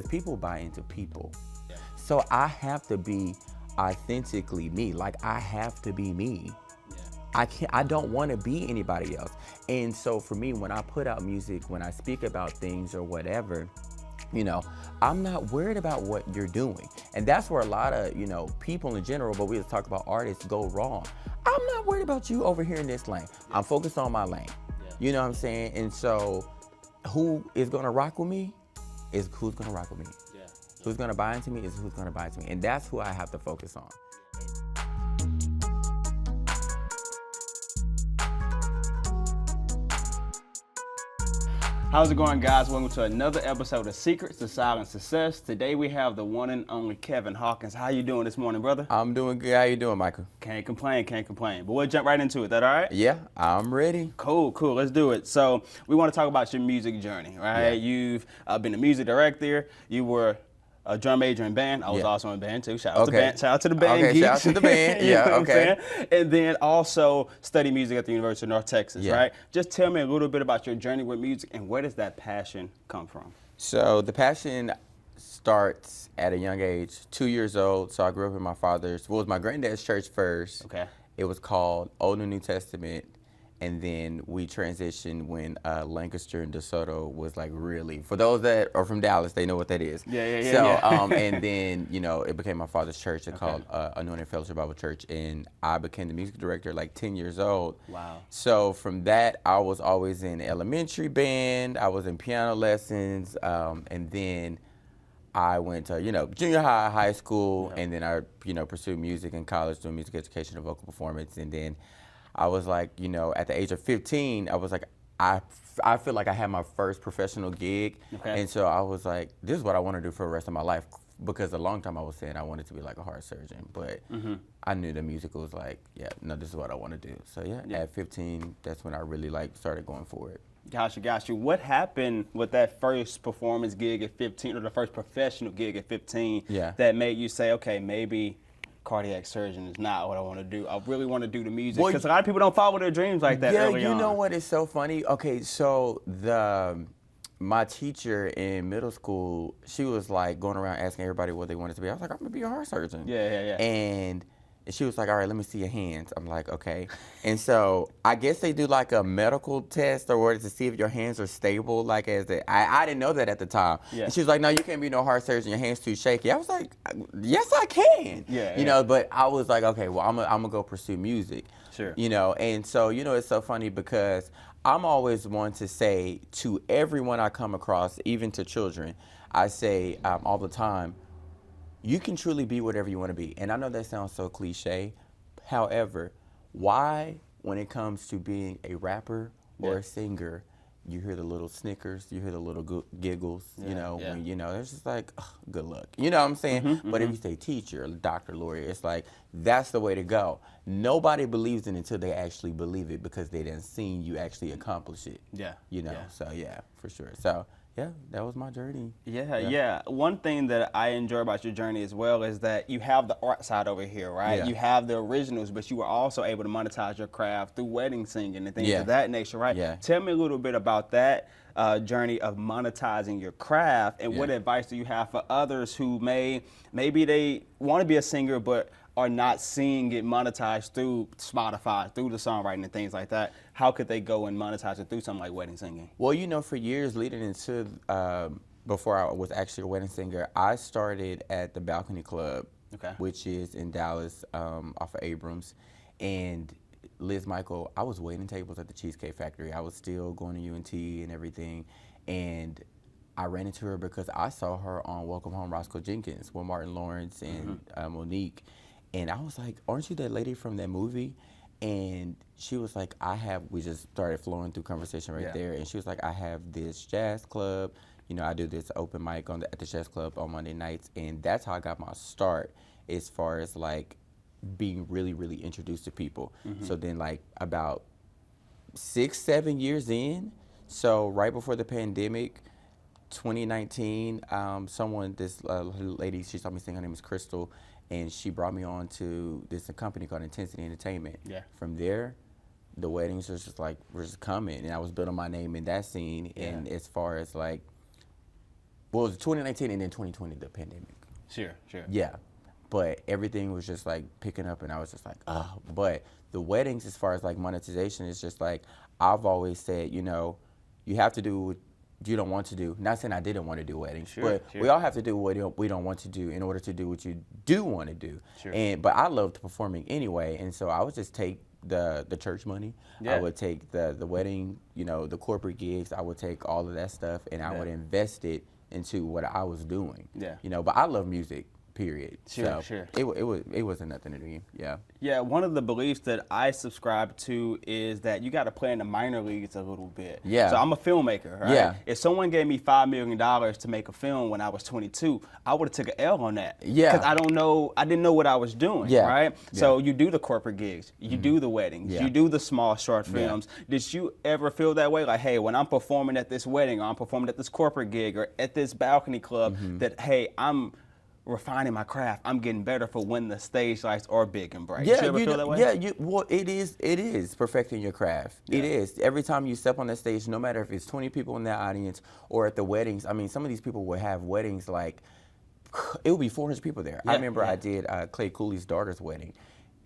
people buy into people. So I have to be authentically me. Like, I have to be me. I don't want to be anybody else. And so for me, when I put out music, when I speak about things or whatever, you know, I'm not worried about what you're doing. And that's where a lot of, you know, people in general, but we just talk about artists, go wrong. I'm not worried about you over here in this lane. I'm focused on my lane. You know what I'm saying? And so who is gonna rock with me is who's gonna rock with me. Who's gonna buy into me is who's gonna buy into me. And that's who I have to focus on. How's it going, guys? Welcome to another episode of Secrets to Silent Success. Today we have the one and only Kevin Hawkins. How you doing this morning, brother? I'm doing good. How you doing, Micah? Can't complain, can't complain. But we'll jump right into it. That all right? Yeah, I'm ready. Cool. Let's do it. So we want to talk about your music journey, right? You've been a music director. You were a drum major in band. I was also in band too. Shout out to band. Shout out to the band geeks. Shout out to the band. You know what I'm saying? And then also study music at the University of North Texas, right? Just tell me a little bit about your journey with music and where does that passion come from? So the passion starts at a young age, 2 years old. So I grew up in my father's, well, it was my granddad's church first. Okay. It was called Old and New Testament. And then we transitioned when Lancaster and DeSoto was like really, for those that are from Dallas, they know what that is. And then, you know, it became my father's church. It's called Anointed Fellowship Bible Church. And I became the music director like 10 years old. Wow. So from that, I was always in elementary band. I was in piano lessons. And then I went to, you know, junior high, high school. And then I, you know, pursued music in college, doing music education and vocal performance. And then I was like, you know, at the age of 15, I was like, I feel like I had my first professional gig. And so I was like, this is what I want to do for the rest of my life. Because a long time I was saying I wanted to be like a heart surgeon. But I knew the music was like, no, this is what I want to do. So at 15, that's when I really like started going for it. Got you. What happened with that first performance gig at 15 or the first professional gig at 15 that made you say, okay, maybe cardiac surgeon is not what I want to do. I really want to do the music because a lot of people don't follow their dreams like that early on. You know what is so funny? Okay, so my teacher in middle school, she was like going around asking everybody what they wanted to be. I was like, I'm gonna be a heart surgeon. And she was like, all right, let me see your hands. I'm like, okay. And so I guess they do like a medical test or whatever to see if your hands are stable. Like I didn't know that at the time. And she was like, no, you can't be no heart surgeon. Your hand's too shaky. I was like, yes, I can. You know, but I was like, okay, well, I'm gonna go pursue music. You know, and so, you know, it's so funny because I'm always one to say to everyone I come across, even to children, I say all the time, you can truly be whatever you want to be. And I know that sounds so cliche. However, why, when it comes to being a rapper or a singer, you hear the little snickers, you hear the little giggles, you know, when, you know, it's just like, ugh, good luck. You know what I'm saying? But if you say teacher, doctor, lawyer, it's like, that's the way to go. Nobody believes it until they actually believe it because they done seen you actually accomplish it. You know, so for sure. So that was my journey. One thing that I enjoy about your journey as well is that you have the art side over here, right? You have the originals, but you were also able to monetize your craft through wedding singing and things of that nature, right? Tell me a little bit about that journey of monetizing your craft and what advice do you have for others who maybe they want to be a singer but are not seeing it monetized through Spotify, through the songwriting and things like that? How could they go and monetize it through something like wedding singing? Well, you know, for years leading into, before I was actually a wedding singer, I started at the Balcony Club, which is in Dallas off of Abrams. And Liz Michael, I was waiting tables at the Cheesecake Factory. I was still going to UNT and everything. And I ran into her because I saw her on Welcome Home Roscoe Jenkins with Martin Lawrence and Monique. And I was like, aren't you that lady from that movie? And she was like, we just started flowing through conversation right there. And she was like, I have this jazz club. You know, I do this open mic at the jazz club on Monday nights. And that's how I got my start as far as like being really, really introduced to people. So then like about 6-7 years in, so right before the pandemic, 2019, this lady, she saw me sing, her name is Crystal, and she brought me on to this company called Intensity Entertainment. From there, the weddings was just like, were just coming, and I was building my name in that scene. And as far as like Well, it was 2019 and then 2020, the pandemic. Sure. Yeah. But everything was just like picking up and I was just like, but the weddings, as far as like monetization, is just like, I've always said, you have to do what you don't want to do. Not saying I didn't want to do weddings, but we all have to do what we don't want to do in order to do what you do want to do. Sure. But I loved performing anyway, and so I would just take the church money. Yeah. I would take the wedding, the corporate gigs. I would take all of that stuff and I would invest it into what I was doing. Yeah. But I love music. Period. Sure. It wasn't nothing to me. Yeah. Yeah. One of the beliefs that I subscribe to is that you got to play in the minor leagues a little bit. Yeah. So I'm a filmmaker. Right? Yeah. If someone gave me $5 million to make a film when I was 22, I would have took an L on that. Yeah. Because I didn't know what I was doing. Yeah. Right. Yeah. So you do the corporate gigs, you do the weddings, you do the small short films. Yeah. Did you ever feel that way? Like, hey, when I'm performing at this wedding, or I'm performing at this corporate gig, or at this balcony club, that hey, I'm refining my craft. I'm getting better for when the stage lights are big and bright. Yeah, you ever feel that way? Yeah, well, it is perfecting your craft. Yeah. It is. Every time you step on that stage, no matter if it's 20 people in that audience or at the weddings, I mean, some of these people will have weddings like, it would be 400 people there. Yeah, I remember I did Clay Cooley's daughter's wedding.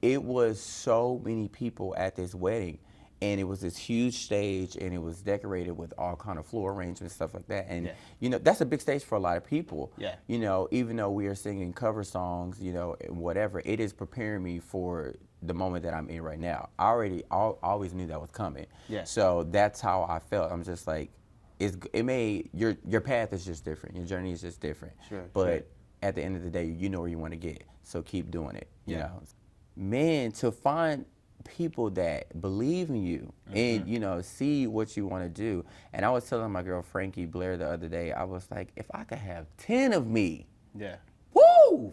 It was so many people at this wedding. And it was this huge stage, and it was decorated with all kind of floor arrangements and stuff like that. And that's a big stage for a lot of people. Yeah. Even though we are singing cover songs, whatever, it is preparing me for the moment that I'm in right now. I always knew that was coming. Yeah. So that's how I felt. I'm just like, your path is just different. Your journey is just different. Sure. But at the end of the day, you know where you want to get. So keep doing it. You know, man, to find people that believe in you and see what you want to do. And I was telling my girl Frankie Blair the other day, I was like, if I could have 10 of me, woo,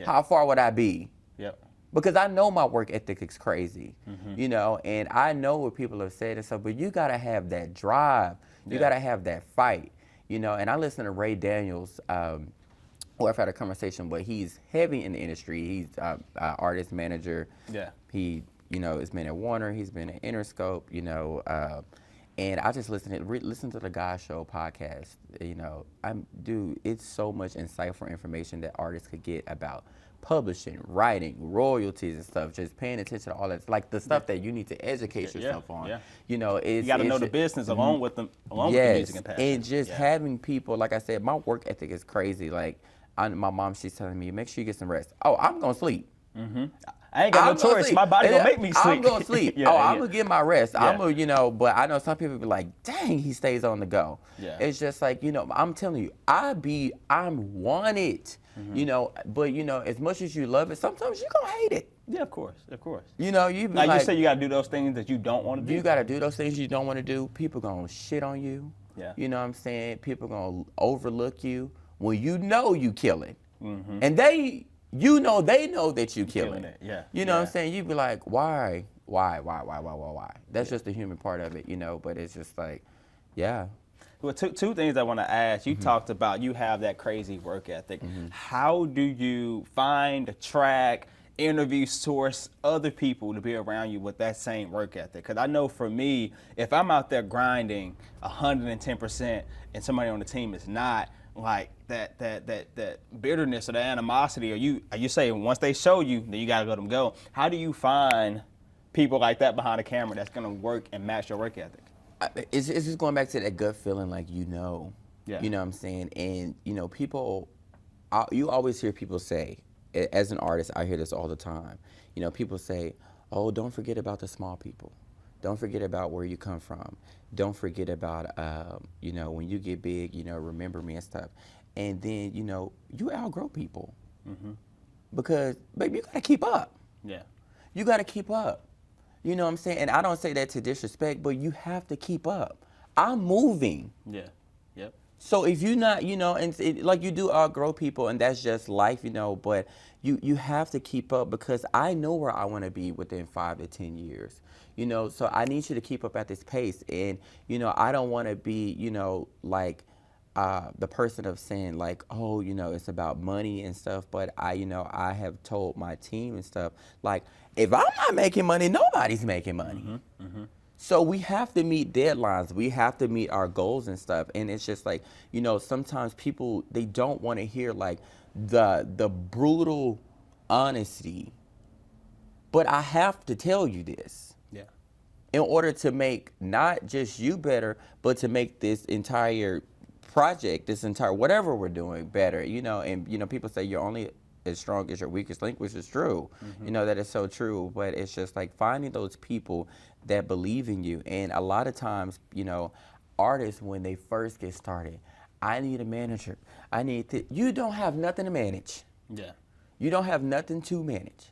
how far would I be? Yep. Because I know my work ethic is crazy, and I know what people have said and stuff, but you gotta have that drive, you gotta have that fight, and I listen to Ray Daniels, who I've had a conversation, but he's heavy in the industry. He's an artist manager. Yeah. He has been at Warner, he's been at Interscope, and I just listen to the God Show podcast. It's so much insightful information that artists could get about publishing, writing, royalties and stuff, just paying attention to all that. It's like the stuff that you need to educate yourself on. Yeah. You got to know the business along with the music and passion. And just having people, like I said, my work ethic is crazy. Like my mom, she's telling me, make sure you get some rest. Oh, I'm going to sleep. Mm-hmm. I ain't got no choice. My body gonna make me sleep. I'm gonna sleep. I'm gonna get my rest. I'm gonna, but I know some people be like, dang, he stays on the go. Yeah. It's just like, I'm telling you, I'm wanted. But as much as you love it, sometimes you're gonna hate it. Yeah, of course. You like you say, you gotta do those things that you don't want to do. You gotta do those things you don't want to do. People gonna shit on you. Yeah. You know what I'm saying? People gonna overlook you when you killing. Mm-hmm. And they know that you killing it. Yeah. You know what I'm saying? You'd be like, why? That's just the human part of it, but it's just like, yeah. Well, two things I want to ask. You talked about you have that crazy work ethic. Mm-hmm. How do you find, track, interview, source other people to be around you with that same work ethic? Because I know for me, if I'm out there grinding 110% and somebody on the team is not, like that bitterness or the animosity, or you say once they show you, then you gotta let them go. How do you find people like that behind the camera that's gonna work and match your work ethic? It's just going back to that gut feeling, like you know what I'm saying, and people. You always hear people say, as an artist, I hear this all the time. People say, "Oh, don't forget about the small people. Don't forget about where you come from. Don't forget about, when you get big, remember me and stuff." And then, you outgrow people. Mm-hmm. Because, baby, you got to keep up. Yeah. You got to keep up. You know what I'm saying? And I don't say that to disrespect, but you have to keep up. I'm moving. Yeah. Yep. So if you're not, like you do outgrow people, and that's just life, but you have to keep up, because I know where I want to be within 5 to 10 years. So I need you to keep up at this pace. And, I don't want to be, like the person of saying like, oh, it's about money and stuff. But I have told my team and stuff, like, if I'm not making money, nobody's making money. Mm-hmm. Mm-hmm. So we have to meet deadlines. We have to meet our goals and stuff. And it's just like, sometimes people, they don't want to hear like the brutal honesty. But I have to tell you this. Yeah. In order to make not just you better, but to make this entire project, this entire whatever we're doing better, and people say you're only as strong as your weakest link, which is true. That is so true. But it's just like finding those people that believe in you. And a lot of times, artists, when they first get started, I need a manager. You don't have nothing to manage. Yeah. You don't have nothing to manage.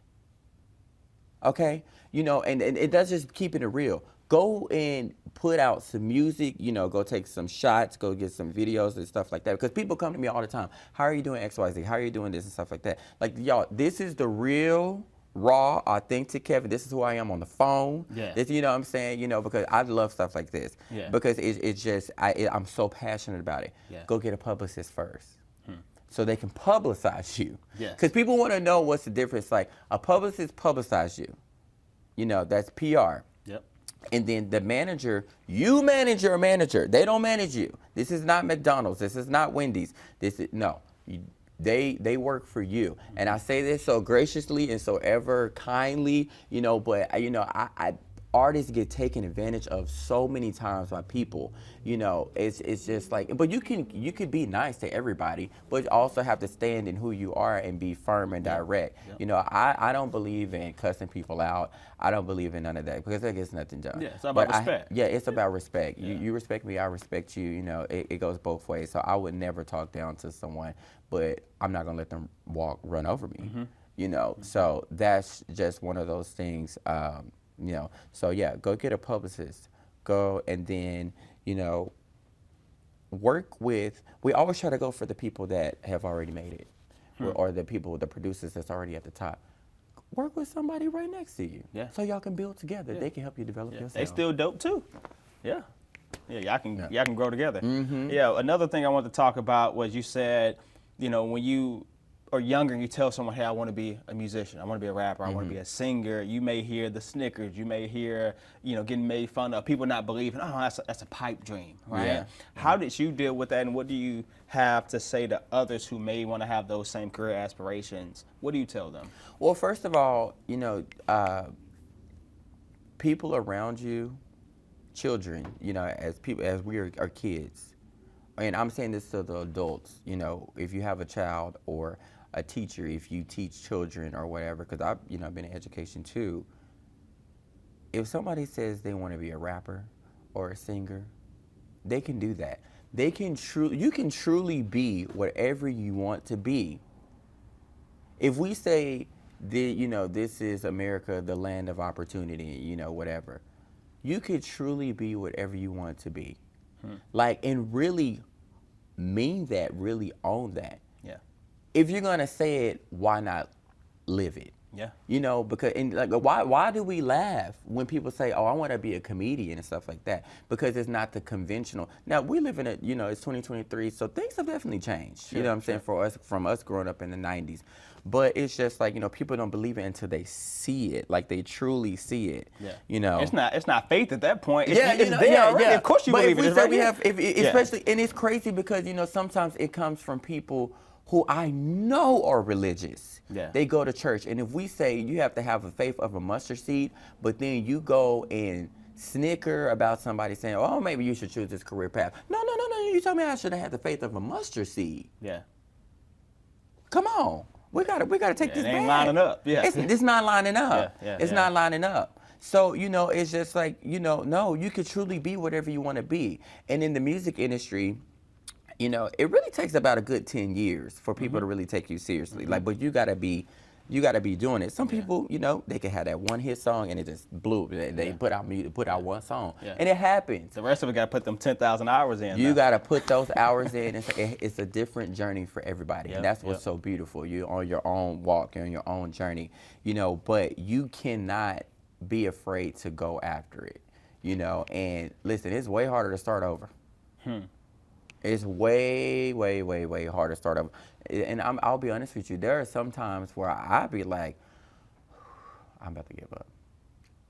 Okay? And it does just keeping it real. Go and put out some music, go take some shots, go get some videos and stuff like that. Because people come to me all the time. How are you doing XYZ? How are you doing this and stuff like that? Like, y'all, this is the real, raw, authentic Kevin. This is who I am on the phone. Yeah. This, you know what I'm saying? because I love stuff like this. Yeah. Because it's just, I'm so passionate about it. Yeah. Go get a publicist first. So they can publicize you. Yeah. Because people want to know what's the difference. Like, a publicist publicize you. That's PR. Yep. And then the manager, you manage your manager. They don't manage you. This is not McDonald's. This is not Wendy's. They work for you. And I say this so graciously and so ever kindly, but artists get taken advantage of so many times by people. It's just like, but you could be nice to everybody, but you also have to stand in who you are and be firm and direct. Yep. I don't believe in cussing people out. I don't believe in none of that because that gets nothing done. Yeah, it's about respect. It's about respect. Yeah. You respect me, I respect you. It goes both ways. So I would never talk down to someone, but I'm not gonna let them run over me. Mm-hmm. So that's just one of those things. So yeah, go get a publicist. Go and then, work with, we always try to go for the people that have already made it or the producers that's already at the top. Work with somebody right next to you. Yeah. So y'all can build together. Yeah. They can help you develop yourself. They still dope too. Yeah. Yeah, y'all can grow together. Mm-hmm. Yeah, another thing I wanted to talk about was you said, when you or younger and you tell someone, hey, I want to be a musician, I want to be a rapper, I want to be a singer, you may hear the snickers, you may hear, getting made fun of, people not believing, oh, that's a pipe dream, right? Yeah. How did you deal with that, and what do you have to say to others who may want to have those same career aspirations? What do you tell them? Well, first of all, people around you, children, as we are kids, and I'm saying this to the adults, if you have a child or a teacher, if you teach children or whatever, because I've been in education too. If somebody says they want to be a rapper or a singer, they can do that. You can truly be whatever you want to be. If we say this is America, the land of opportunity, whatever, you could truly be whatever you want to be. And really mean that, really own that. Yeah. If you're gonna say it, why not live it? Yeah. Because why do we laugh when people say, "Oh, I want to be a comedian" and stuff like that? Because it's not the conventional. Now we live in it's 2023, so things have definitely changed. Sure, you know what I'm saying, for us, from us growing up in the 90s. But it's just like, people don't believe it until they see it, like they truly see it. Yeah. It's not faith at that point. It's there already. Yeah. Of course you believe it. But especially, and it's crazy because sometimes it comes from people who I know are religious. Yeah. They go to church, and if we say you have to have a faith of a mustard seed, but then you go and snicker about somebody saying, "Oh, maybe you should choose this career path." No. You told me I should have had the faith of a mustard seed. Yeah. Come on. We gotta take this back. It ain't lining up. Yeah. It's not lining up. It's not lining up. So, it's just like, no, you could truly be whatever you want to be. And in the music industry, it really takes about a good 10 years for people to really take you seriously. But you gotta be doing it. Some people, they can have that one hit song and it just blew. They put out one song, and it happens. The rest of it got to put them 10,000 hours in. You got to put those hours in. It's a different journey for everybody, and that's what's so beautiful. You're on your own walk, you're on your own journey, but you cannot be afraid to go after it, And listen, it's way harder to start over. It's way, way, way, way harder to start over. And I'll be honest with you, there are some times where I'll be like, I'm about to give up.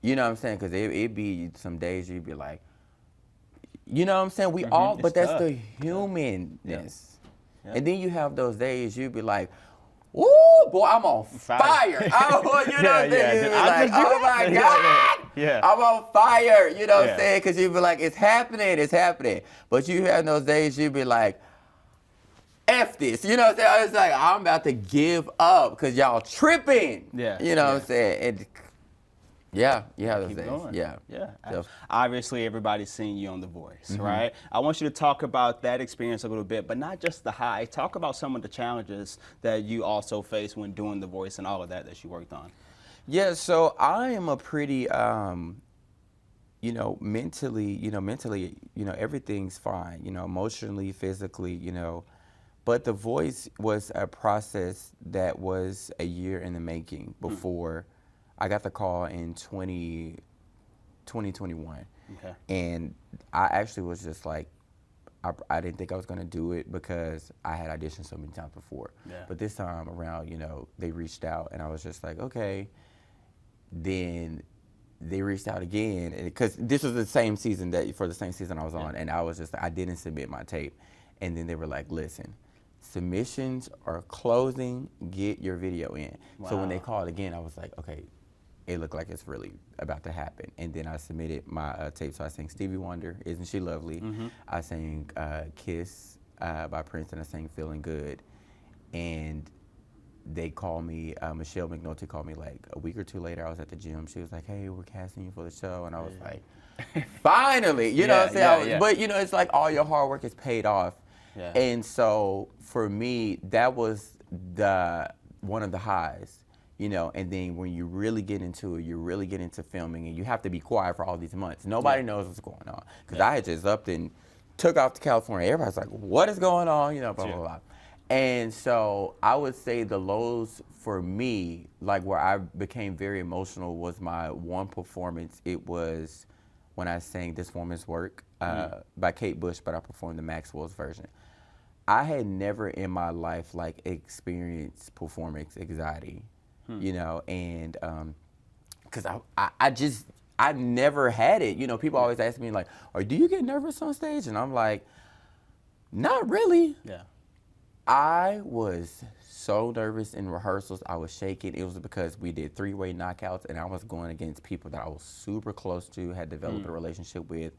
You know what I'm saying? Because it'd be some days you'd be like, you know what I'm saying? We all, but that's the humanness. Yeah. And then you have those days you'd be like, "Ooh, boy, I'm on fire!" Oh, you know what I'm saying? You'd be like, "Oh my God, I'm on fire!" You know what I'm saying? Because you'd be like, "It's happening, it's happening." But you have those days you'd be like, "F this," you know what I'm saying? It's like I'm about to give up because y'all tripping. Yeah, you know what I'm saying? And, yeah, you have those days. Going. Yeah. So, obviously, everybody's seen you on The Voice, right? I want you to talk about that experience a little bit, but not just the high. Talk about some of the challenges that you also faced when doing The Voice and all of that you worked on. Yeah, so I am a pretty, mentally, everything's fine, emotionally, physically, But The Voice was a process that was a year in the making before. I got the call in 2021. Okay. And I actually was just like, I didn't think I was going to do it because I had auditioned so many times before. Yeah. But this time around, they reached out and I was just like, okay. Then they reached out again because this was the same season I was on. And I was just, I didn't submit my tape. And then they were like, listen, submissions are closing, get your video in. Wow. So when they called again, I was like, okay, it looked like it's really about to happen. And then I submitted my tape. So I sang Stevie Wonder, Isn't She Lovely? I sang Kiss by Prince, and I sang Feeling Good. And they called me, Michelle McNulty called me like a week or two later. I was at the gym. She was like, hey, we're casting you for the show. And I was like, finally, you know what I'm saying? But it's like all your hard work is paid off. Yeah. And so for me, that was one of the highs. And then when you really get into it, you really get into filming, and you have to be quiet for all these months. Nobody knows what's going on. Because I had just upped and took off to California. Everybody's like, what is going on? Blah, blah, blah. And so I would say the lows for me, like where I became very emotional, was my one performance. It was when I sang This Woman's Work by Kate Bush, but I performed the Maxwell's version. I had never in my life experienced performance anxiety. And because I never had it. People always ask me like, or do you get nervous on stage? And I'm like, not really. Yeah. I was so nervous in rehearsals. I was shaking. It was because we did 3-way knockouts, and I was going against people that I was super close to, had developed a relationship with.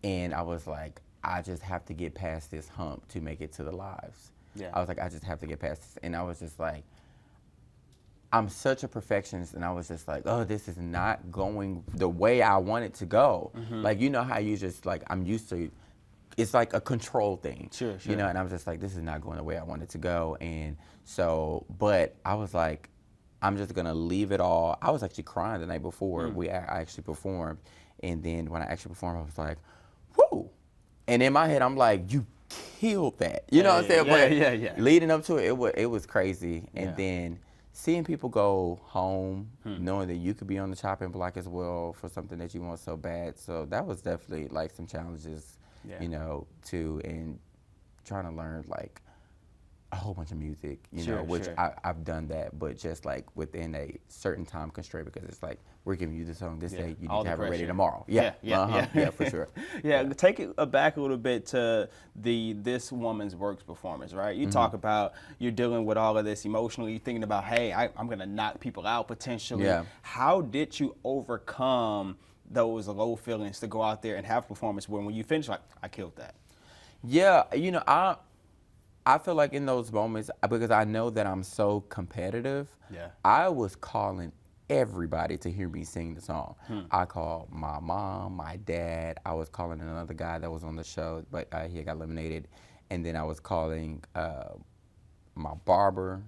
And I was like, I just have to get past this hump to make it to the lives. Yeah. I was like, I just have to get past this. And I was just like, I'm such a perfectionist, and I was just like, oh, this is not going the way I want it to go. Like, how you just like, I'm used to, it's like a control thing. Sure. And I'm just like, this is not going the way I want it to go. And so, but I was like, I'm just gonna leave it all. I was actually crying the night before I actually performed. And then when I actually performed, I was like, whoo. And in my head, I'm like, you killed that. You know what I'm saying? But leading up to it, it was crazy. And then seeing people go home, knowing that you could be on the chopping block as well for something that you want so bad. So that was definitely like some challenges, too, and trying to learn like a whole bunch of music, which I've done that, but just like within a certain time constraint, because it's like, we're giving you the song this day, you need to have it ready tomorrow. Yeah, for sure. Take it back a little bit to the This Woman's Works performance, right? You talk about you're dealing with all of this emotionally, thinking about, hey, I'm going to knock people out potentially. Yeah. How did you overcome those low feelings to go out there and have a performance where when you finish, like, I killed that? Yeah, I feel like in those moments, because I know that I'm so competitive, I was calling everybody to hear me sing the song. I called my mom, my dad. I was calling another guy that was on the show, but he got eliminated. And then I was calling my barber,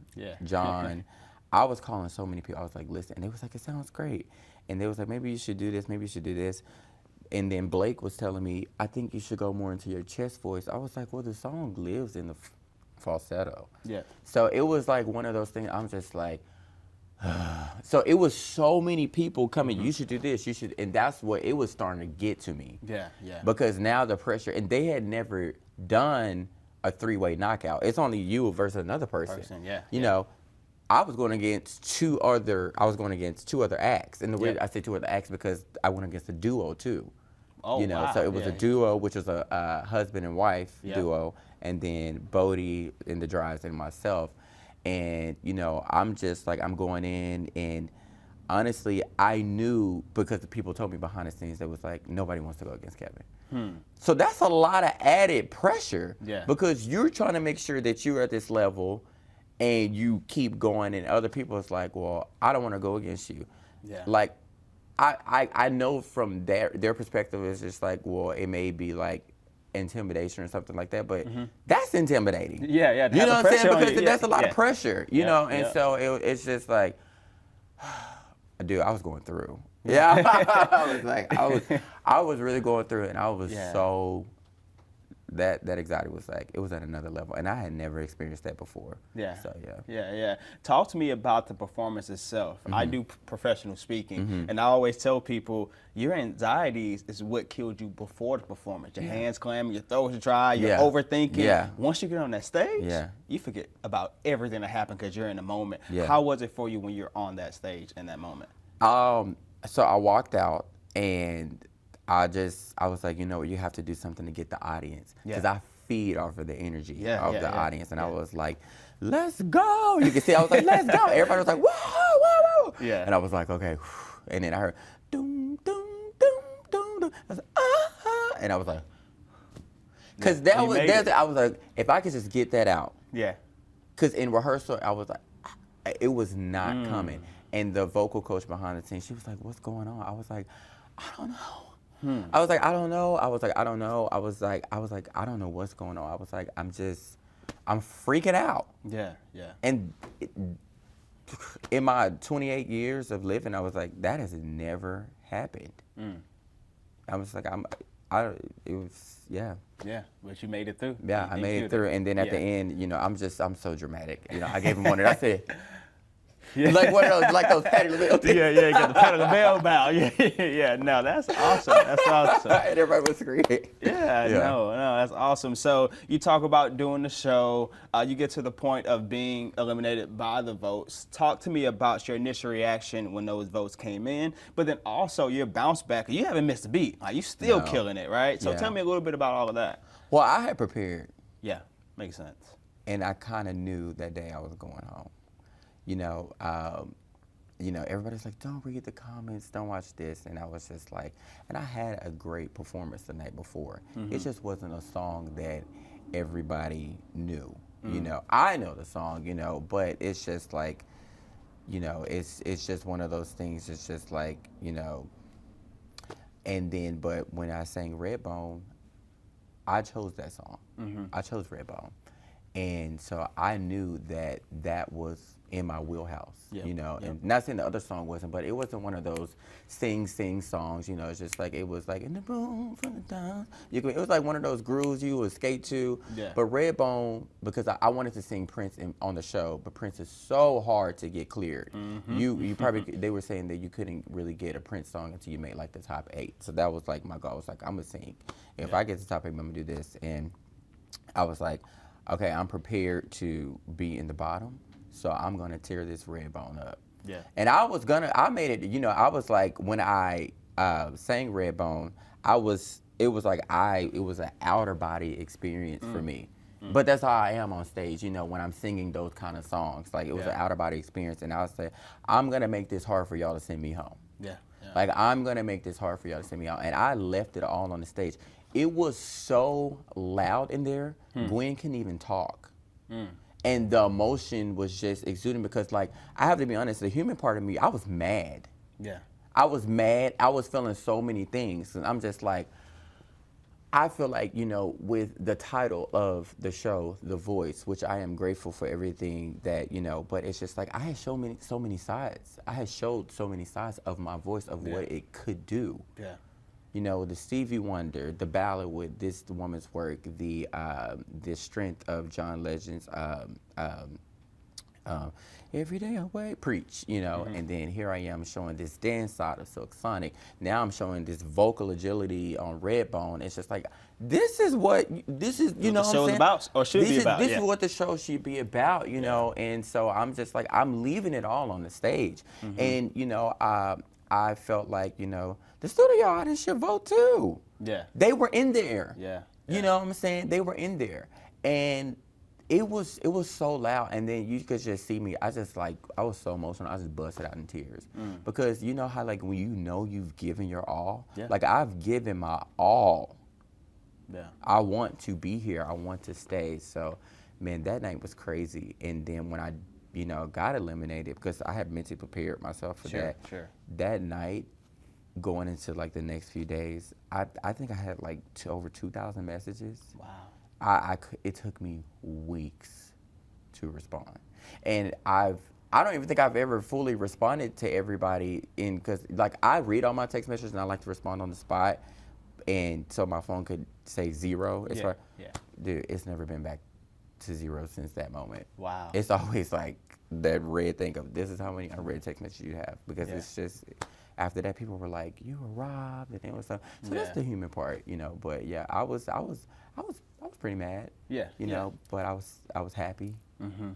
John. I was calling so many people. I was like, listen. And they was like, it sounds great. And they was like, maybe you should do this. Maybe you should do this. And then Blake was telling me, I think you should go more into your chest voice. I was like, well, the song lives in the falsetto. Yeah. So it was like one of those things. I'm just like, so it was so many people coming, you should do this, you should, and that's what it was starting to get to me. Because now the pressure, and they had never done a 3-way knockout. It's only you versus another person. You know, I was going against two other acts. And the way I say two other acts because I went against a duo too. Oh, wow. So it was a duo, which was a husband and wife duo, and then Bodie in the drives and myself. And, I'm just like, I'm going in, and honestly, I knew because the people told me behind the scenes, that was like, nobody wants to go against Kevin. So that's a lot of added pressure because you're trying to make sure that you're at this level and you keep going, and other people is like, well, I don't want to go against you. Yeah. Like, I know from their perspective, it's just like, well, it may be like intimidation or something like that, but that's intimidating. Yeah. You know what I'm saying? Because that's a lot of pressure, you know? And so it's just like, dude, I was going through. Yeah. I was really going through it, and I was so, that anxiety was like, it was at another level, and I had never experienced that before. Yeah. So Yeah. Talk to me about the performance itself. I do professional speaking, and I always tell people your anxieties is what killed you before the performance. Your hands clamming, your throat is dry, you're overthinking. Yeah. Once you get on that stage, you forget about everything that happened because you're in the moment. Yeah. How was it for you when you're on that stage in that moment? So I walked out, and I was like, you have to do something to get the audience. Because I feed off of the energy of the audience. And I was like, let's go. You can see, I was like, let's go. Everybody was like, whoa, whoa, whoa. Yeah. And I was like, okay. And then I heard, doom, doom, doom, doom, doom. I was like, ah. And I was like, because I was like, if I could just get that out. Yeah. Because in rehearsal, I was like, it was not coming. And the vocal coach behind the scenes, she was like, what's going on? I was like, I don't know. I was like, I don't know. I was like, I don't know. I was like, I don't know what's going on. I was like, I'm freaking out. Yeah. And in my 28 years of living, I was like, that has never happened. I was like, Yeah, but you made it through. Yeah, I made it through. And then at the end, I'm so dramatic. I gave him one, and I said, like one of those Patty LaBelle things. Yeah, got the Patty LaBelle bow. Yeah. No, that's awesome. That's awesome. And everybody was screaming. No, that's awesome. So you talk about doing the show. You get to the point of being eliminated by the votes. Talk to me about your initial reaction when those votes came in, but then also your bounce back. You haven't missed a beat. Like, you still killing it, right? So tell me a little bit about all of that. Well, I had prepared. Yeah, makes sense. And I kind of knew that day I was going home. Everybody's like, don't read the comments, don't watch this. And I was just like, and I had a great performance the night before. It just wasn't a song that everybody knew. I know the song, but it's just like, it's just one of those things. It's just like, and then, but when I sang Redbone, I chose that song. I chose Redbone. And so I knew that was in my wheelhouse, and not saying the other song wasn't, but it wasn't one of those sing songs, it's just like, it was like, in the room from the down. It was like one of those grooves you would skate to. Yeah. But Redbone, because I wanted to sing Prince on the show, but Prince is so hard to get cleared. You probably, they were saying that you couldn't really get a Prince song until you made like the top 8. So that was like my goal. I was like, I'm gonna sing. If I get to the top 8, I'm gonna do this. And I was like, okay, I'm prepared to be in the bottom, so I'm gonna tear this Redbone up. Yeah. And I made it, I was like, when I sang Redbone, it was an outer body experience for me. But that's how I am on stage, when I'm singing those kind of songs. Like, it was an outer body experience, and I was like, I'm gonna make this hard for y'all to send me home. Yeah. Like, I'm gonna make this hard for y'all to send me home. And I left it all on the stage. It was so loud in there, Gwen couldn't even talk. And the emotion was just exuding because, like, I have to be honest, the human part of me, I was mad. Yeah. I was mad. I was feeling so many things. And I'm just like, I feel like, with the title of the show, The Voice, which I am grateful for everything that, but it's just like, I had so many sides. I had showed so many sides of my voice, of what it could do. Yeah. The Stevie Wonder, the ballad with this woman's work, the strength of John Legend's Every day I wait, preach, you know, and then here I am showing this dance side of Silk Sonic. Now I'm showing this vocal agility on Redbone. It's just like, this is, you know what I'm saying? The show's about, or should be about. This is what the show should be about, you know, and so I'm just like, I'm leaving it all on the stage. And, you know, I felt like, you know, the studio audience should vote too. Yeah. They were in there. Yeah. You know what I'm saying? They were in there. And it was so loud, and then you could just see me. I was so emotional. I just busted out in tears because you know how like when you know you've given your all. Yeah. Like I've given my all. Yeah. I want to be here. I want to stay. So, man, that night was crazy. And then when I, you know, got eliminated because I had mentally prepared myself for that. Sure. That night, going into like the next few days, I think I had like over 2,000 messages. Wow. It took me weeks to respond, and I don't even think I've ever fully responded to everybody because like I read all my text messages and I like to respond on the spot, and so my phone could say 0. Dude, it's never been back to 0 since that moment. Wow. It's always like that red thing of this is how many unread text messages you have because it's just. After that, people were like, "You were robbed," and it was so. So that's the human part, you know. But yeah, I was pretty mad. Yeah. You know, but I was happy.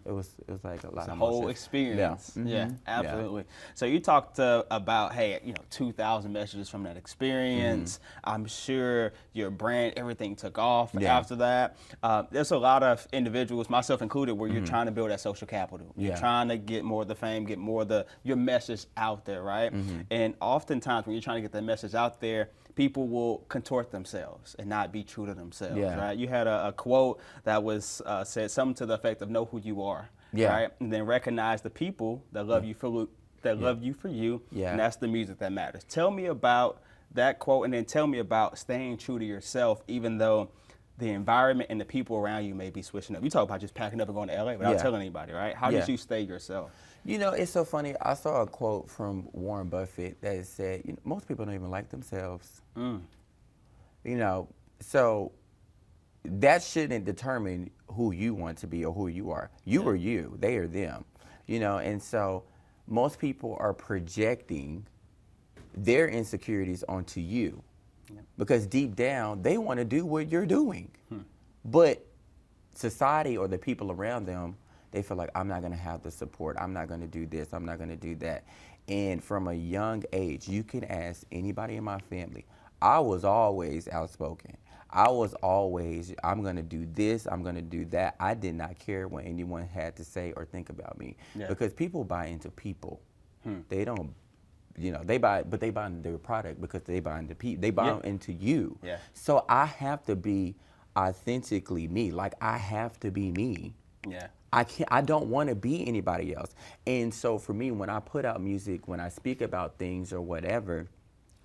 It was like a lot of the whole experience. Yeah, absolutely. So you talked about 2,000 messages from that experience. I'm sure your brand, everything took off after that. There's a lot of individuals, myself included, where you're trying to build that social capital. You're trying to get more of the fame, get more of your message out there, right? And oftentimes when you're trying to get that message out there, people will contort themselves and not be true to themselves, right? You had a quote that was said something to the effect of know who you are, right? And then recognize the people that love you for you, and that's the music that matters. Tell me about that quote, and then tell me about staying true to yourself, even though the environment and the people around you may be switching up. You talk about just packing up and going to LA without telling anybody, right? How did you stay yourself? You know, it's so funny. I saw a quote from Warren Buffett that said, you know, most people don't even like themselves. You know, so that shouldn't determine who you want to be or who you are. You are you. They are them. You know, and so most people are projecting their insecurities onto you because deep down they want to do what you're doing. But society or the people around them, they feel like, I'm not going to have the support. I'm not going to do this. I'm not going to do that. And from a young age, you can ask anybody in my family, I was always outspoken. I was always, I'm going to do this, I'm going to do that. I did not care what anyone had to say or think about me because people buy into people. They don't, you know, they buy into their product because they buy into people. They buy into you. So I have to be authentically me. Like I have to be me. I don't want to be anybody else. And so for me, when I put out music, when I speak about things or whatever,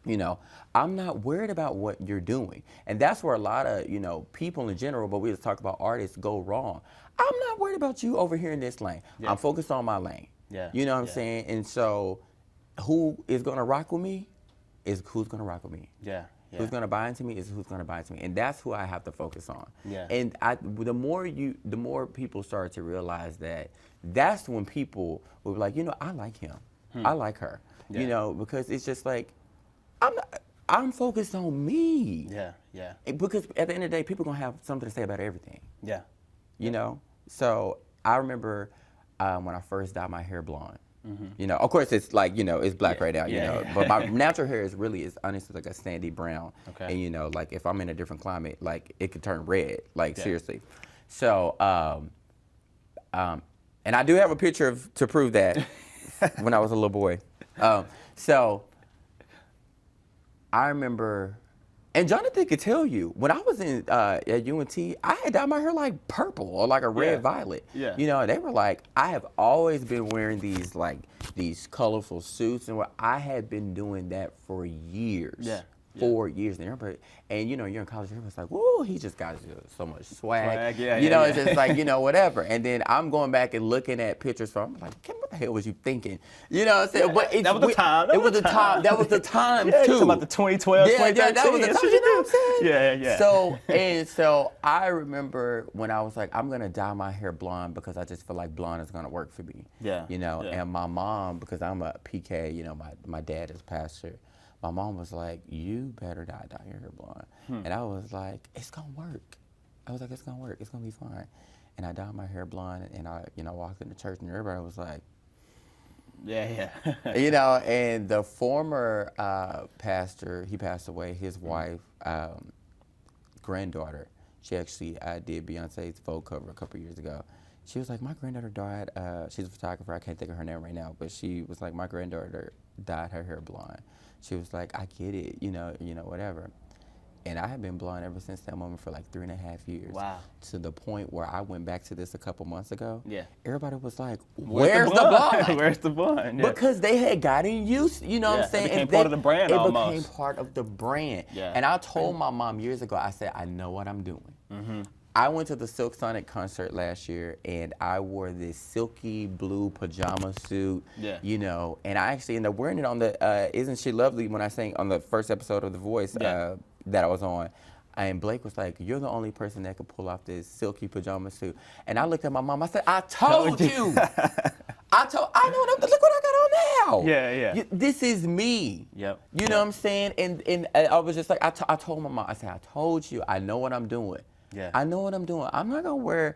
you know, I'm not worried about what you're doing. And that's where a lot of, you know, people in general, but we just talk about artists, go wrong. I'm not worried about you over here in this lane. I'm focused on my lane. You know what I'm saying? And so who is going to rock with me is who's going to rock with me. Who's going to buy into me is who's going to buy into me. And that's who I have to focus on. And the more people start to realize that, that's when people will be like, you know, I like him. I like her. You know, because it's just like, I'm focused on me. Because at the end of the day, people are going to have something to say about everything. You know? So I remember when I first dyed my hair blonde. You know, of course, it's like, you know, it's black right now, you know, but my natural hair is honestly like a sandy brown. And, you know, like if I'm in a different climate, like it could turn red, like seriously. So, and I do have a picture to prove that when I was a little boy. So I remember, and Jonathan could tell you, when I was in at UNT, I had dyed my hair like purple or like a red violet. You know, they were like, I have always been wearing these colorful suits, and I had been doing that for years. 4 years. And you know, you're in college, everyone's like, whoa, he just got so much swag. You know, it's just like, you know, whatever. And then I'm going back and looking at pictures from, I'm like, what what the hell was you thinking? You know what I'm saying? But that was the time. That was the time. That was the time yeah, too. You're talking about the 2012, 2013. That was the time. You know what I'm saying? Yeah. So I remember when I was like, I'm gonna dye my hair blonde because I just feel like blonde is gonna work for me. Yeah. You know, and my mom, because I'm a PK, you know, my dad is pastor. My mom was like, you better not dye your hair blonde. And I was like, it's gonna work. I was like, it's gonna work. It's gonna be fine. And I dyed my hair blonde, and I, you know, walked into church, and everybody was like, yeah. You know, and the former pastor, he passed away. His wife, granddaughter, she actually did Beyonce's Vogue cover a couple years ago. She was like, my granddaughter died. She's a photographer. I can't think of her name right now, but she was like, my granddaughter dyed her hair blonde. She was like, I get it, you know, whatever. And I have been blonde ever since that moment for like 3.5 years. Wow. To the point where I went back to this a couple months ago. Yeah. Everybody was like, where's the blonde? Where's the blonde? Yeah. Because they had gotten used, you know what I'm saying? It became part of the brand almost. It became part of the brand. Yeah. And I told my mom years ago, I said, I know what I'm doing. Mm-hmm. I went to the Silk Sonic concert last year, and I wore this silky blue pajama suit, you know, and I actually ended up wearing it on the Isn't She Lovely when I sang on the first episode of The Voice that I was on. And Blake was like, you're the only person that could pull off this silky pajama suit. And I looked at my mom, I said, I told you. Look what I got on now. Yeah. This is me. Yep. You know what I'm saying? And I was just like, I told my mom, I said, I told you, I know what I'm doing. Yeah. I know what I'm doing. I'm not going to wear,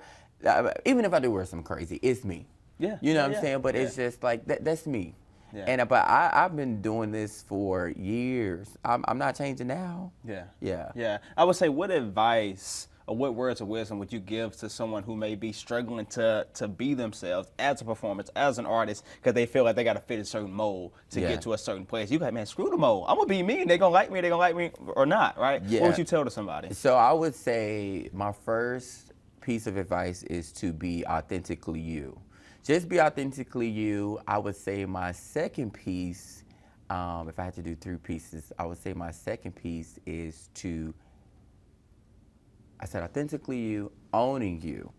even if I do wear something crazy, it's me. Yeah. You know what I'm saying? But it's just like, that's me. Yeah. And but I've been doing this for years. I'm not changing now. Yeah. I would say, what advice or what words of wisdom would you give to someone who may be struggling to be themselves as a performer, as an artist, because they feel like they got to fit a certain mold to get to a certain place? You got, man, screw the mold. I'm gonna be me, and they're gonna like me or not, right? Yeah. What would you tell to somebody? So I would say my first piece of advice is to be authentically you. Just be authentically you. I would say my second piece, if I had to do 3 pieces, I would say my second piece is to, I said authentically you, owning you.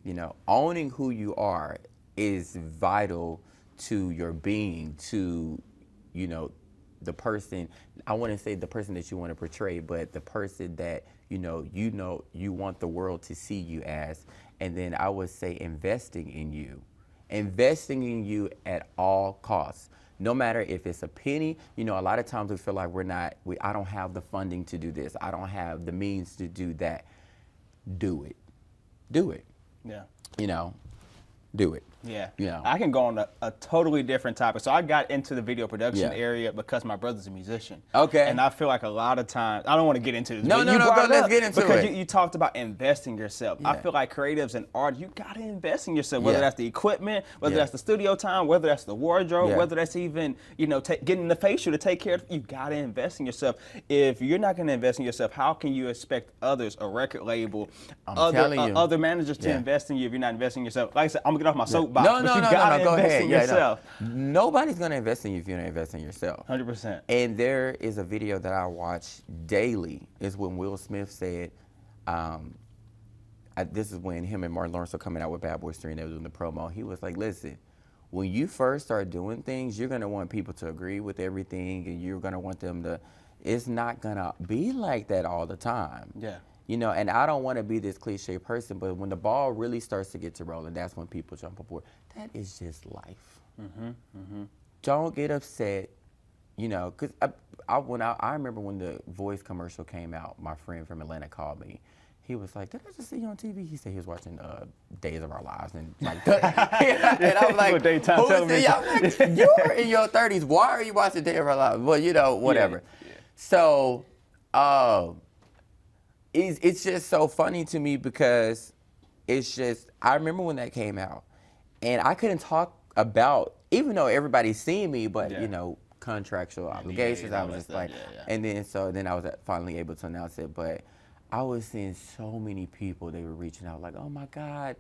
You know, owning who you are is vital to your being, to, you know, the person, I wouldn't say the person that you want to portray, but the person that, you want the world to see you as. And then I would say investing in you at all costs. No matter if it's a penny, you know, a lot of times we feel like I don't have the funding to do this. I don't have the means to do that. Do it. Yeah. You know, do it. Yeah. Yeah. I can go on a totally different topic. So I got into the video production area because my brother's a musician. Okay. And I feel like a lot of times, I don't want to get into this. No, let's get into it. Because you talked about investing yourself. Yeah. I feel like creatives and art, you got to invest in yourself, whether that's the equipment, whether that's the studio time, whether that's the wardrobe, whether that's even, you know, getting the facial to take care of, you got to invest in yourself. If you're not going to invest in yourself, how can you expect others, a record label, other managers to invest in you if you're not investing in yourself? Like I said, I'm going to get off my soapbox. No, go ahead. Yourself. Nobody's gonna invest in you if you don't invest in yourself. 100%. And there is a video that I watch daily. Is when Will Smith said, this is when him and Martin Lawrence are coming out with Bad Boys 3 and they were doing the promo. He was like, listen, when you first start doing things, you're gonna want people to agree with everything, and you're gonna want them to. It's not gonna be like that all the time. Yeah. You know, and I don't want to be this cliche person, but when the ball really starts to get to rolling, that's when people jump aboard. That is just life. Don't get upset, you know, because I remember when the Voice commercial came out, my friend from Atlanta called me. He was like, did I just see you on TV? He said he was watching Days of Our Lives. And like, and I'm like, who is it? I'm like, you're in your 30s. Why are you watching Days of Our Lives? Well, you know, whatever. Yeah. So, it's just so funny to me because it's just, I remember when that came out and I couldn't talk about, even though everybody's seeing me, but you know, contractual obligations, I was just like, and then I was finally able to announce it, but I was seeing so many people, they were reaching out like, oh my God,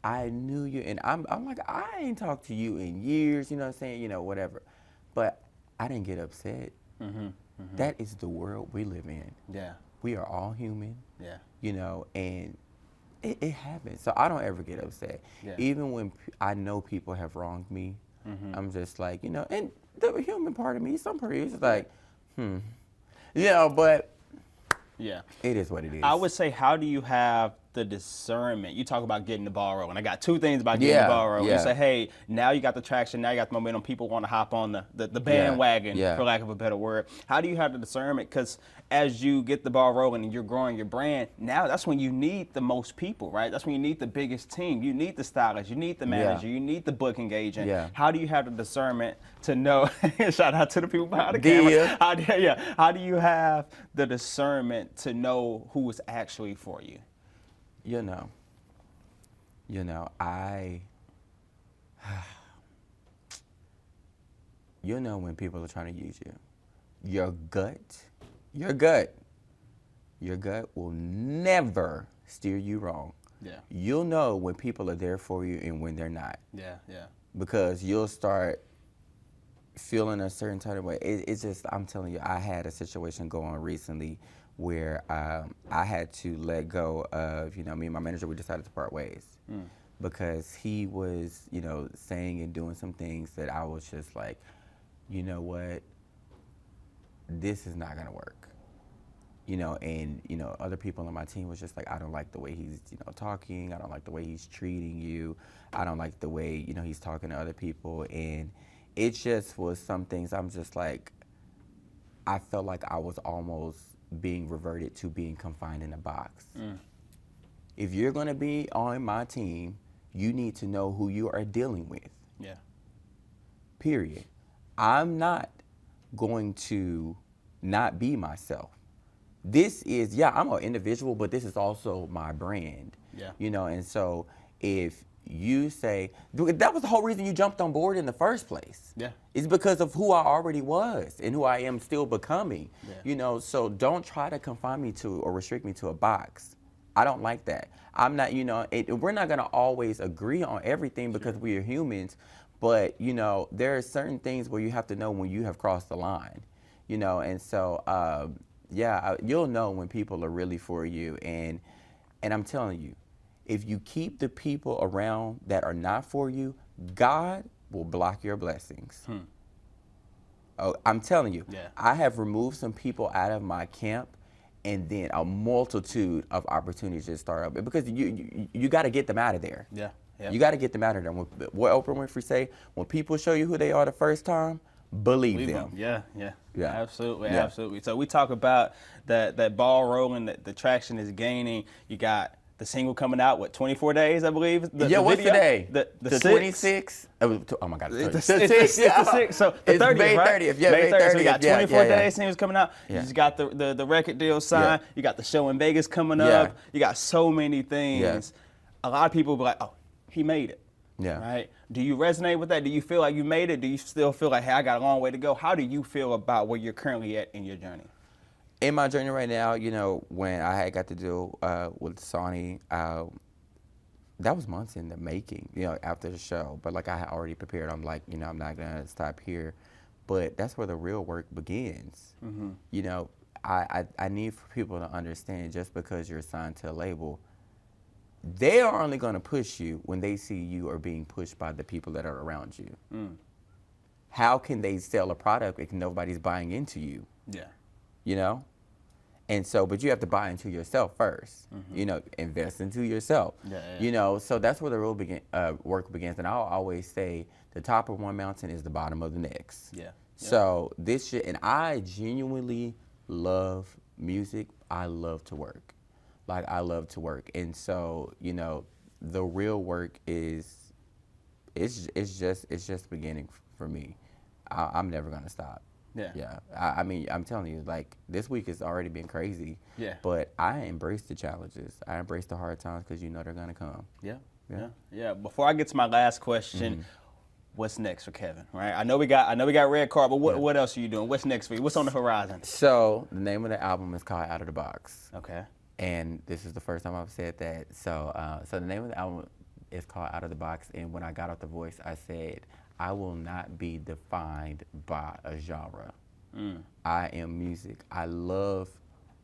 I knew you. And I'm like, I ain't talked to you in years, you know what I'm saying, you know, whatever. But I didn't get upset. That is the world we live in. Yeah. We are all human. Yeah. You know, and it happens. So I don't ever get upset. Yeah. Even when I know people have wronged me, I'm just like, you know, and the human part of me, some part of me is like, you know, but yeah, it is what it is. I would say, how do you have the discernment? You talk about getting the ball rolling. I got two things about getting the ball rolling. You say, hey, now you got the traction, now you got the momentum. People want to hop on the bandwagon, for lack of a better word. How do you have the discernment? Because as you get the ball rolling and you're growing your brand, now that's when you need the most people, right? That's when you need the biggest team. You need the stylist, you need the manager, you need the booking agent. How do you have the discernment to know? Shout out to the people behind the camera. How do you have the discernment to know who is actually for you? You know, you know when people are trying to use you. Your gut will never steer you wrong. Yeah. You'll know when people are there for you and when they're not. Yeah. Because you'll start feeling a certain type of way. It's just, I'm telling you, I had a situation go on recently where I had to let go of, you know, me and my manager, we decided to part ways because he was, you know, saying and doing some things that I was just like, you know what, this is not gonna work. You know, and, you know, other people on my team was just like, I don't like the way he's, you know, talking. I don't like the way he's treating you. I don't like the way, you know, he's talking to other people. And it just was some things I'm just like, I felt like I was almost being reverted to being confined in a box. If you're gonna be on my team, you need to know who you are dealing with. Yeah. Period. I'm not going to not be myself. This is, I'm an individual, but this is also my brand. Yeah. You know, and so if you say, that was the whole reason you jumped on board in the first place. Yeah. It's because of who I already was and who I am still becoming. Yeah. You know, so don't try to confine me to or restrict me to a box. I don't like that. I'm not, you know, we're not going to always agree on everything because we are humans, but, you know, there are certain things where you have to know when you have crossed the line, you know, and so, you'll know when people are really for you. And I'm telling you, if you keep the people around that are not for you, God will block your blessings. Oh, I'm telling you, I have removed some people out of my camp, and then a multitude of opportunities just start up because you got to get them out of there. Yeah. You got to get them out of there. What Oprah Winfrey say? When people show you who they are the first time, believe them. Yeah. Absolutely. So we talk about that ball rolling, that the traction is gaining. You got the single coming out, 24 days, I believe? What's the day? The 26th? Oh my God. It's the 6th. So the 30th, May 30th. Yeah, May 30th. So we got 24 days, singles coming out. You just got the record deal signed. You got the show in Vegas coming up. You got so many things. A lot of people be like, oh, he made it. Yeah. Right? Do you resonate with that? Do you feel like you made it? Do you still feel like, hey, I got a long way to go? How do you feel about where you're currently at in your journey? In my journey right now, you know, when I had got to deal with Sony, that was months in the making, you know, after the show. But like I had already prepared, I'm like, you know, I'm not going to stop here. But that's where the real work begins. You know, I need for people to understand just because you're assigned to a label, they are only going to push you when they see you are being pushed by the people that are around you. How can they sell a product if nobody's buying into you? Yeah. You know? And so, but you have to buy into yourself first. You know, invest into yourself. You know, so that's where the real work begins. And I'll always say the top of one mountain is the bottom of the next. So this shit, and I genuinely love music. I love to work. Like, I love to work. And so, you know, the real work is, it's just beginning for me. I'm never going to stop. Yeah. I mean, I'm telling you, like, this week has already been crazy. Yeah. But I embrace the challenges. I embrace the hard times because you know they're going to come. Yeah. Before I get to my last question, what's next for Kevin? Right? I know we got Red Card, but what else are you doing? What's next for you? What's on the horizon? So the name of the album is called Out of the Box. Okay. And this is the first time I've said that. So the name of the album is called Out of the Box. And when I got off the voice, I said, I will not be defined by a genre. I am music. I love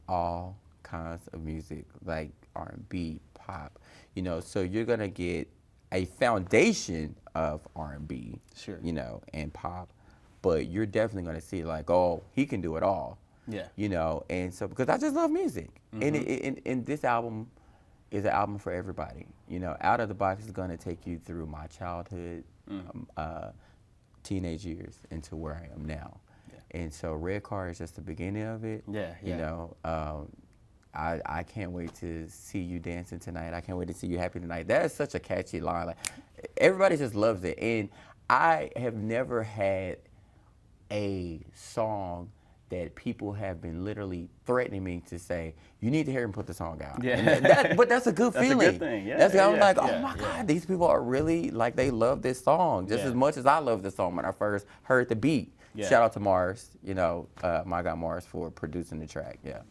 all kinds of music, like R&B, pop, you know, so you're gonna get a foundation of R&B, sure, you know, and pop, but you're definitely gonna see like, oh, he can do it all. Yeah. You know, and so because I just love music, and this album is an album for everybody. You know, Out of the Box is gonna take you through my childhood, teenage years into where I am now. Yeah. And so Red Car is just the beginning of it. Yeah. You know, I can't wait to see you dancing tonight. I can't wait to see you happy tonight. That is such a catchy line. Like, everybody just loves it. And I have never had a song that people have been literally threatening me to say, you need to hear him put the song out. Yeah. But that's a good feeling. That's a good thing. Yeah. That's I'm like, oh my God, these people are really, like, they love this song just as much as I love this song when I first heard the beat. Yeah. Shout out to Mars, you know, my guy Mars for producing the track. Yeah,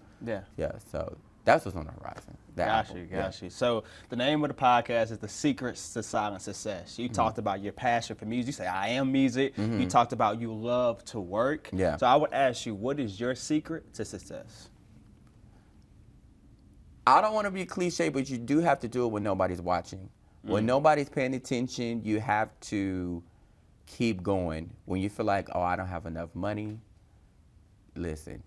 so that's what's on the horizon. Got you. So the name of the podcast is The Secrets to Silent Success. You talked about your passion for music. You say, I am music. You talked about you love to work. Yeah. So I would ask you, what is your secret to success? I don't want to be cliche, but you do have to do it when nobody's watching. When nobody's paying attention, you have to keep going. When you feel like, oh, I don't have enough money, listen.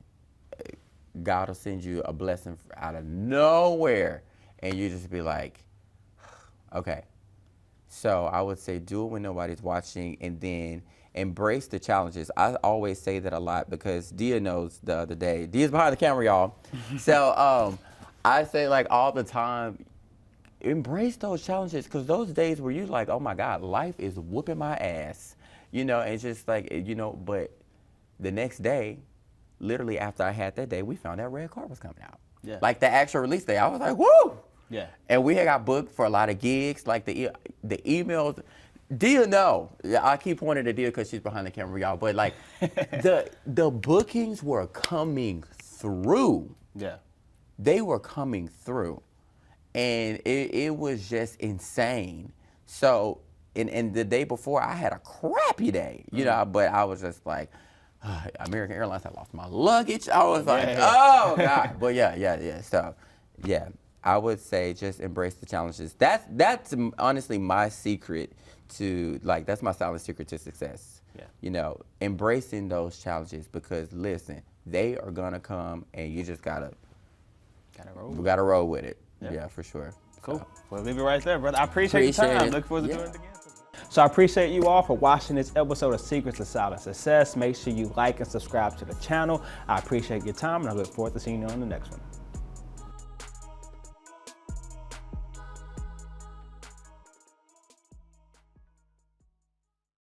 God will send you a blessing out of nowhere, and you just be like, okay. So I would say do it when nobody's watching, and then embrace the challenges. I always say that a lot because Dia knows the other day. Dia's behind the camera, y'all. So I say like all the time, embrace those challenges, because those days where you're like, oh my God, life is whooping my ass, you know, and it's just like, you know, but the next day, literally after I had that day, we found out Red Car was coming out. Yeah. Like the actual release day, I was like, woo! Yeah. And we had got booked for a lot of gigs, like the emails. Dia, no. I keep pointing to Dia because she's behind the camera, y'all. But like the bookings were coming through. Yeah. They were coming through. And it was just insane. So, and the day before, I had a crappy day, you know, but I was just like, American Airlines, I lost my luggage. I was like, oh God. But yeah. So, yeah, I would say just embrace the challenges. That's honestly my secret to, like, that's my silent secret to success. Yeah. You know, embracing those challenges, because listen, they are gonna come, and you just gotta roll with it. Yeah, for sure. Cool. So, well, leave it right there, brother. I appreciate your time. Look forward to doing it again. So I appreciate you all for watching this episode of Secrets to Silent Success. Make sure you like and subscribe to the channel. I appreciate your time, and I look forward to seeing you on the next one.